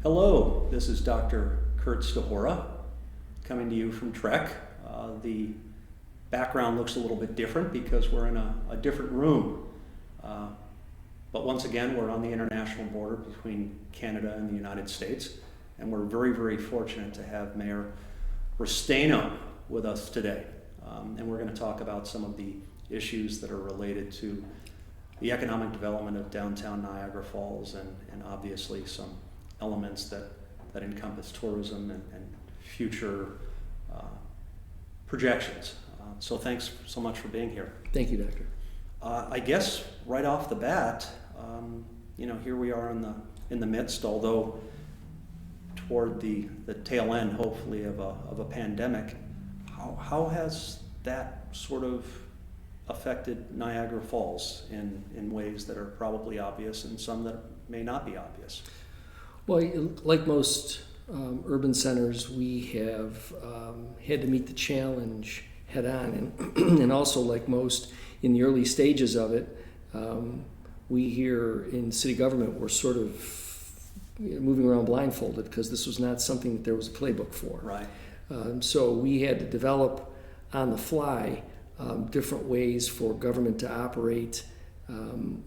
Hello, this is Dr. Kurt Stahora coming to you from Trek. The background looks a little bit different because we're in a different room. But once again, we're on the international border between Canada and the United States, and we're very, very fortunate to have Mayor Restaino with us today. And we're going to talk about some of the issues that are related to the economic development of downtown Niagara Falls and obviously some elements that encompass tourism and future projections. So thanks so much for being here. Thank you, Doctor. I guess right off the bat, here we are in the midst, although toward the tail end, hopefully, of a pandemic. How has that sort of affected Niagara Falls in ways that are probably obvious and some that may not be obvious? Well, like most urban centers, we have had to meet the challenge head on, and also like most in the early stages of it, we here in city government were sort of moving around blindfolded because this was not something that there was a playbook for. Right. So we had to develop on the fly different ways for government to operate.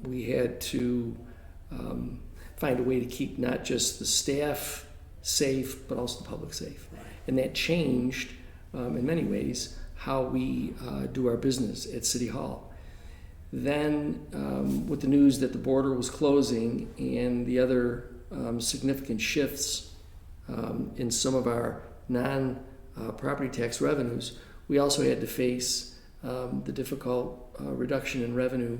We had to find a way to keep not just the staff safe, but also the public safe. Right. And that changed, in many ways, how we do our business at City Hall. Then, with the news that the border was closing and the other significant shifts in some of our non-property tax revenues, we also had to face the difficult reduction in revenue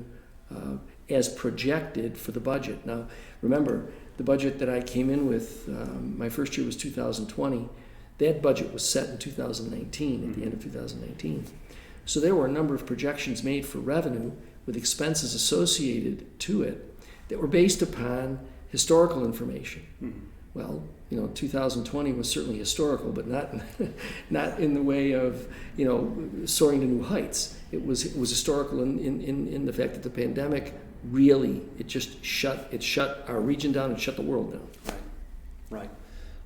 as projected for the budget. Now, remember, the budget that I came in with, my first year was 2020. That budget was set in 2019, at the end of 2019. So there were a number of projections made for revenue with expenses associated to it that were based upon historical information. Mm-hmm. Well, 2020 was certainly historical, but not in the way of, soaring to new heights. It was historical in the fact that the pandemic really, it shut our region down and shut the world down. Right.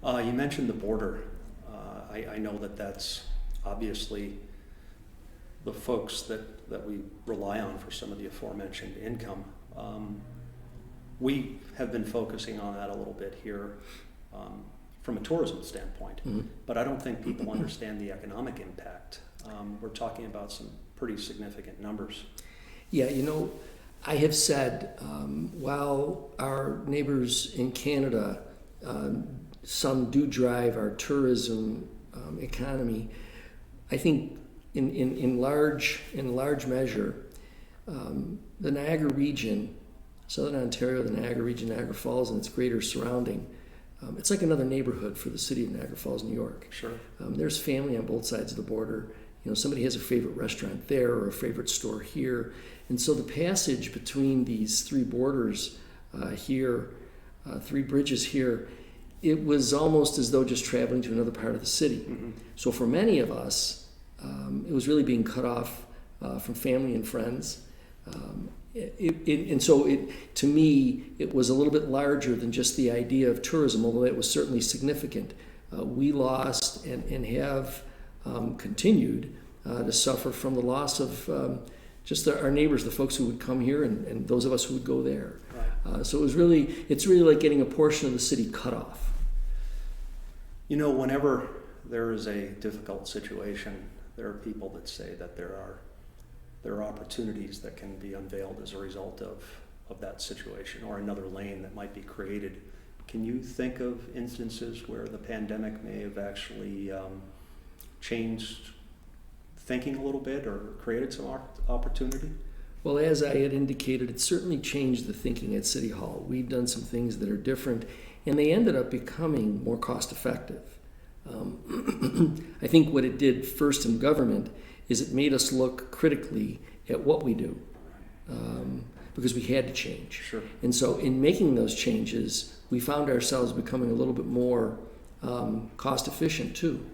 You mentioned the border. I know that's obviously the folks that we rely on for some of the aforementioned income. We have been focusing on that a little bit here from a tourism standpoint, mm-hmm. But I don't think people understand the economic impact. We're talking about some pretty significant numbers. Yeah, I have said, while our neighbors in Canada, some do drive our tourism economy, I think in large measure, the Niagara region, Southern Ontario, the Niagara region, Niagara Falls, and its greater surrounding, it's like another neighborhood for the city of Niagara Falls, New York. Sure. There's family on both sides of the border. Somebody has a favorite restaurant there or a favorite store here. And so the passage between these three borders here, three bridges here, it was almost as though just traveling to another part of the city. Mm-hmm. So for many of us, it was really being cut off from family and friends. To me, it was a little bit larger than just the idea of tourism, although it was certainly significant. We lost and have continued to suffer from the loss of just our neighbors, the folks who would come here and those of us who would go there. Right. So it's really like getting a portion of the city cut off. Whenever there is a difficult situation, there are people that say that there are opportunities that can be unveiled as a result of that situation or another lane that might be created. Can you think of instances where the pandemic may have actually changed thinking a little bit or created some opportunity? Well, as I had indicated, it certainly changed the thinking at City Hall. We've done some things that are different, and they ended up becoming more cost effective. I think what it did first in government is it made us look critically at what we do, because we had to change. Sure. And so in making those changes, we found ourselves becoming a little bit more cost efficient too.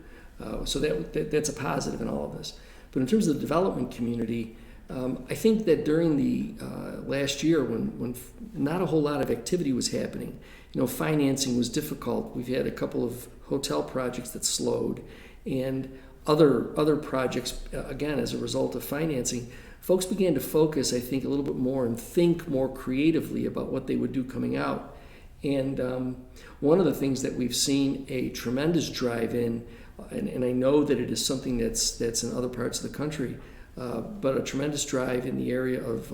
So that's a positive in all of this. But in terms of the development community, I think that during the last year, when not a whole lot of activity was happening, financing was difficult. We've had a couple of hotel projects that slowed, and other projects, again, as a result of financing, folks began to focus, I think, a little bit more and think more creatively about what they would do coming out. And one of the things that we've seen a tremendous drive in, and I know that it is something that's in other parts of the country, but a tremendous drive in the area of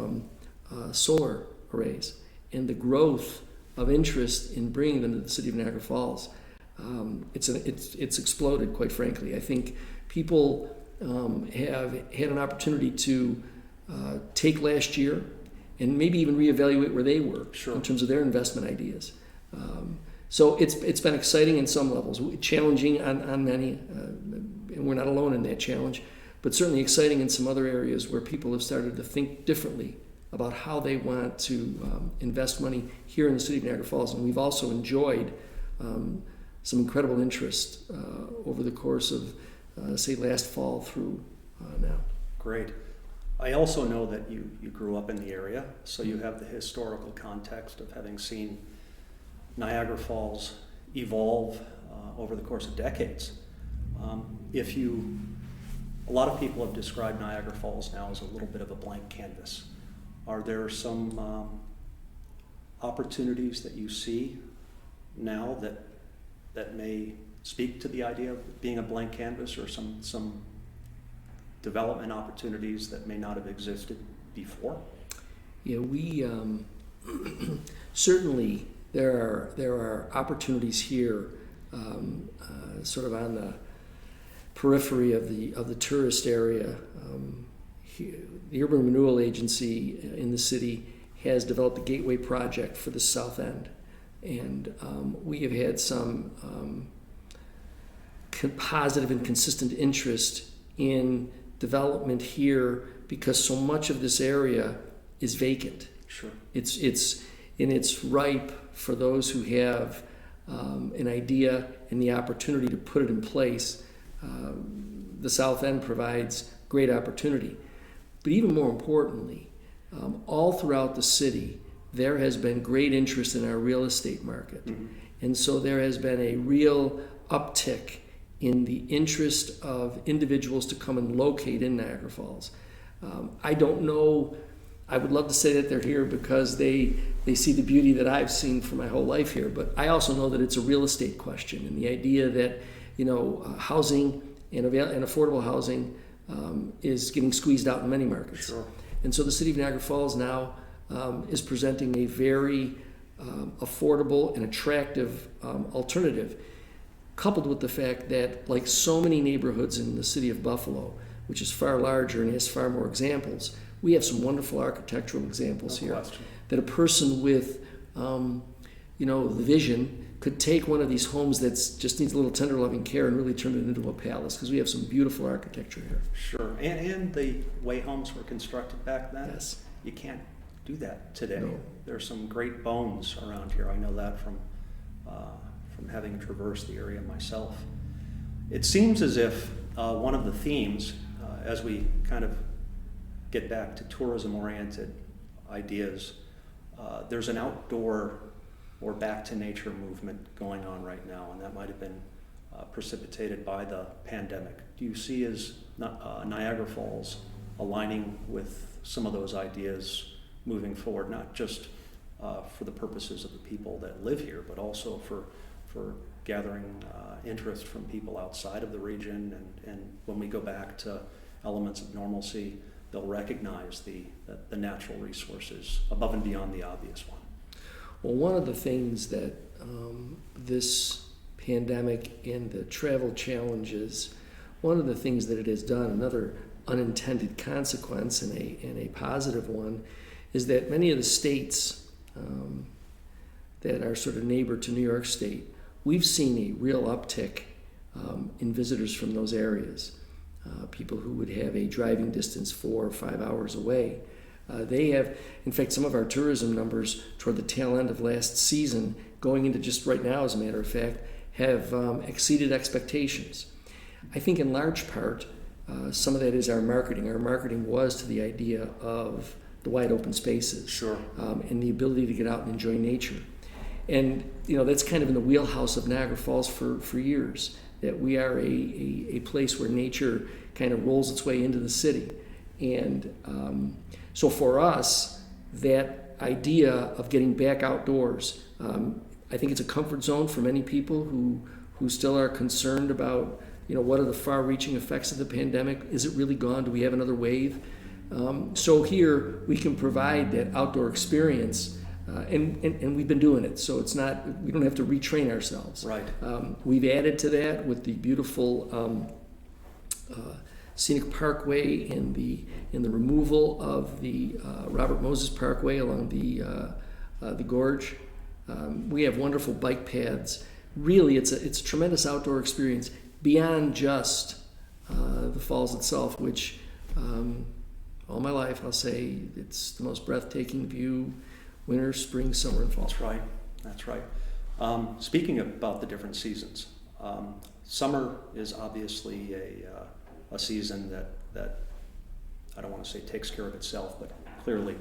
solar arrays and the growth of interest in bringing them to the city of Niagara Falls. It's exploded, quite frankly. I think people have had an opportunity to take last year and maybe even reevaluate where they were in terms of their investment ideas. So it's been exciting in some levels, challenging on many, and we're not alone in that challenge, but certainly exciting in some other areas where people have started to think differently about how they want to invest money here in the city of Niagara Falls. And we've also enjoyed some incredible interest over the course of, say, last fall through now. Great. I also know that you grew up in the area, so you have the historical context of having seen Niagara Falls evolve over the course of decades. A lot of people have described Niagara Falls now as a little bit of a blank canvas. Are there some opportunities that you see now that may speak to the idea of being a blank canvas, or some development opportunities that may not have existed before? Yeah, we certainly there are opportunities here, sort of on the periphery of the tourist area. The Urban Renewal Agency in the city has developed a gateway project for the South End, and we have had some positive and consistent interest in development here because so much of this area is vacant. Sure. It's ripe for those who have an idea and the opportunity to put it in place. The South End provides great opportunity. But even more importantly, all throughout the city, there has been great interest in our real estate market. Mm-hmm. And so there has been a real uptick in the interest of individuals to come and locate in Niagara Falls. I don't know, I would love to say that they're here because they see the beauty that I've seen for my whole life here, but I also know that it's a real estate question, and the idea that housing and affordable housing is getting squeezed out in many markets. Sure. And so the city of Niagara Falls now is presenting a very affordable and attractive alternative, coupled with the fact that, like so many neighborhoods in the city of Buffalo, which is far larger and has far more examples, we have some wonderful architectural examples here that a person with the vision could take one of these homes that just needs a little tender loving care and really turn it into a palace, because we have some beautiful architecture here. Sure. And the way homes were constructed back then, yes, you can't do that today. No. There's some great bones around here. I know that from having traversed the area myself. It seems as if one of the themes, as we kind of get back to tourism-oriented ideas, there's an outdoor or back to nature movement going on right now, and that might have been precipitated by the pandemic. Do you see as Niagara Falls aligning with some of those ideas moving forward, not just for the purposes of the people that live here, but also for gathering interest from people outside of the region, and when we go back to elements of normalcy, they'll recognize the natural resources above and beyond the obvious one? Well, one of the things that this pandemic and the travel challenges, one of the things that it has done, another unintended consequence and a positive one, is that many of the states that are sort of neighbor to New York State, we've seen a real uptick in visitors from those areas. People who would have a driving distance 4 or 5 hours away. They have, in fact, some of our tourism numbers toward the tail end of last season, going into just right now, as a matter of fact, have exceeded expectations. I think in large part some of that is our marketing. Our marketing was to the idea of the wide open spaces, Sure. And the ability to get out and enjoy nature. And that's kind of in the wheelhouse of Niagara Falls for years, that we are a place where nature kind of rolls its way into the city. And so for us, that idea of getting back outdoors, I think it's a comfort zone for many people who still are concerned about, what are the far-reaching effects of the pandemic? Is it really gone? Do we have another wave? So here we can provide that outdoor experience, and we've been doing it. So it's not, we don't have to retrain ourselves. Right. We've added to that with the beautiful scenic parkway and the removal of the Robert Moses Parkway along the gorge. We have wonderful bike paths. Really, it's a tremendous outdoor experience beyond just the falls itself, which all my life I'll say it's the most breathtaking view, winter, spring, summer, and fall. That's right. Speaking about the different seasons, summer is obviously a season that I don't want to say takes care of itself, but clearly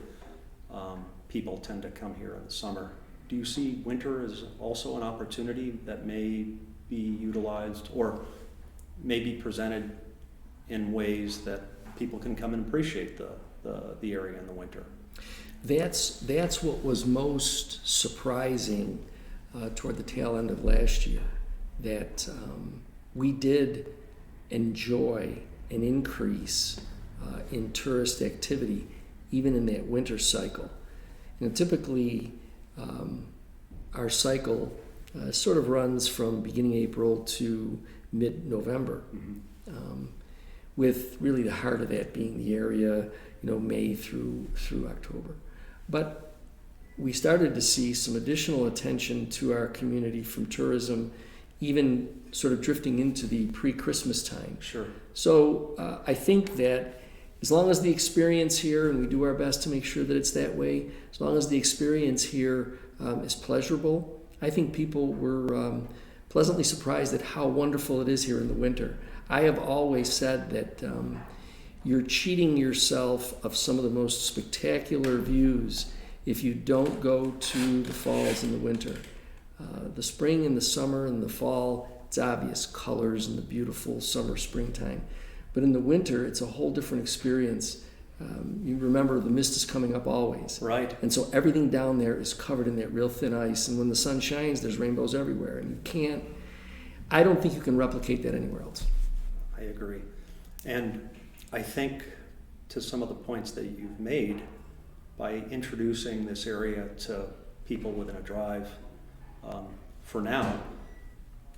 people tend to come here in the summer. Do you see winter as also an opportunity that may be utilized or may be presented in ways that people can come and appreciate the area in the winter? That's what was most surprising toward the tail end of last year, that we did enjoy an increase in tourist activity even in that winter cycle. Typically our cycle sort of runs from beginning April to mid-November, with really the heart of that being the area, May through October. But we started to see some additional attention to our community from tourism, even sort of drifting into the pre-Christmas time. Sure. So I think that as long as the experience here, and we do our best to make sure that it's that way, as long as the experience here is pleasurable, I think people were pleasantly surprised at how wonderful it is here in the winter. I have always said that you're cheating yourself of some of the most spectacular views if you don't go to the falls in the winter. The spring and the summer and the fall, it's obvious colors and the beautiful summer, springtime. But in the winter, it's a whole different experience. You remember the mist is coming up always. Right. And so everything down there is covered in that real thin ice. And when the sun shines, there's rainbows everywhere. And I don't think you can replicate that anywhere else. I agree. And I think to some of the points that you've made, by introducing this area to people within a drive, for now,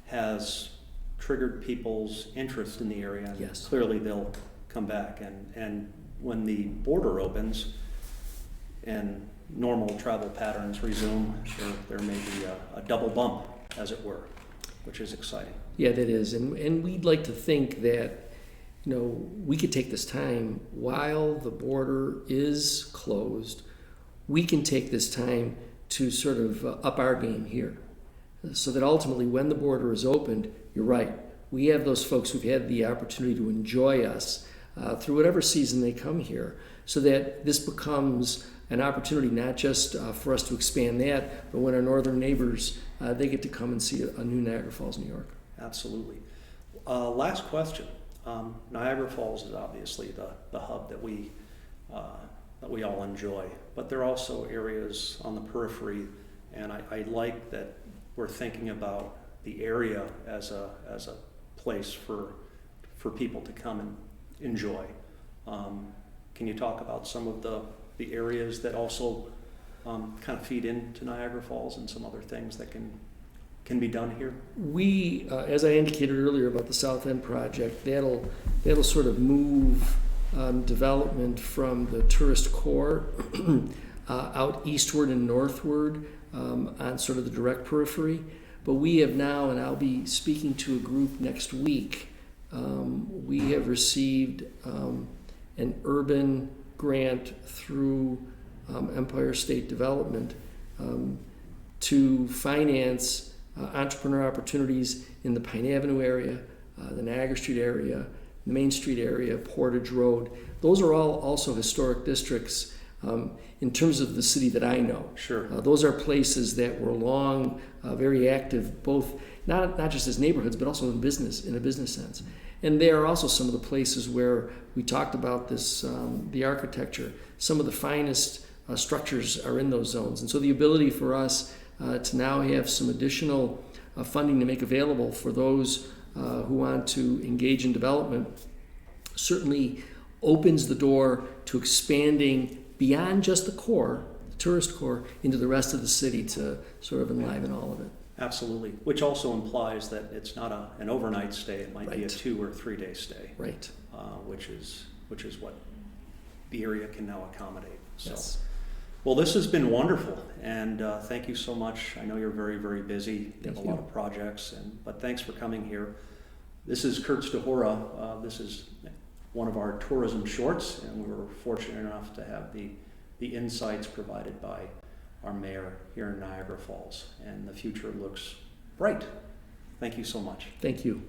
has triggered people's interest in the area. And yes. Clearly they'll come back. And when the border opens and normal travel patterns resume, there may be a double bump, as it were, which is exciting. Yeah, that is. And we'd like to think that, we could take this time while the border is closed, we can take this time to sort of up our game here. So that ultimately when the border is opened, you're right, we have those folks who've had the opportunity to enjoy us through whatever season they come here, so that this becomes an opportunity not just for us to expand that, but when our northern neighbors, they get to come and see a new Niagara Falls, New York. Absolutely. Last question. Niagara Falls is obviously the hub that we all enjoy, but there are also areas on the periphery, and I like that we're thinking about the area as a place for people to come and enjoy. Can you talk about some of the areas that also kind of feed into Niagara Falls and some other things that can be done here? We, as I indicated earlier about the South End project, that'll sort of move development from the tourist core out eastward and northward on sort of the direct periphery. But we have now, and I'll be speaking to a group next week, we have received an urban grant through Empire State Development to finance entrepreneur opportunities in the Pine Avenue area, the Niagara Street area, the Main Street area, Portage Road. Those are all also historic districts in terms of the city that I know. Sure. Those are places that were long very active, both not just as neighborhoods, but also in business, in a business sense. And they are also some of the places where we talked about this, the architecture. Some of the finest structures are in those zones. And so the ability for us to now have some additional funding to make available for those who want to engage in development certainly opens the door to expanding beyond just the core, the tourist core, into the rest of the city to sort of enliven all of it. Absolutely, which also implies that it's not an overnight stay. It might be a 2 or 3 day stay. Right. Which is what the area can now accommodate. So, Yes. well, this has been wonderful, and thank you so much. I know you're very, very busy. You have a lot of projects, but thanks for coming here. This is Kurt Stahora. This is one of our tourism shorts, and we were fortunate enough to have the insights provided by our mayor here in Niagara Falls, and the future looks bright. Thank you so much. Thank you.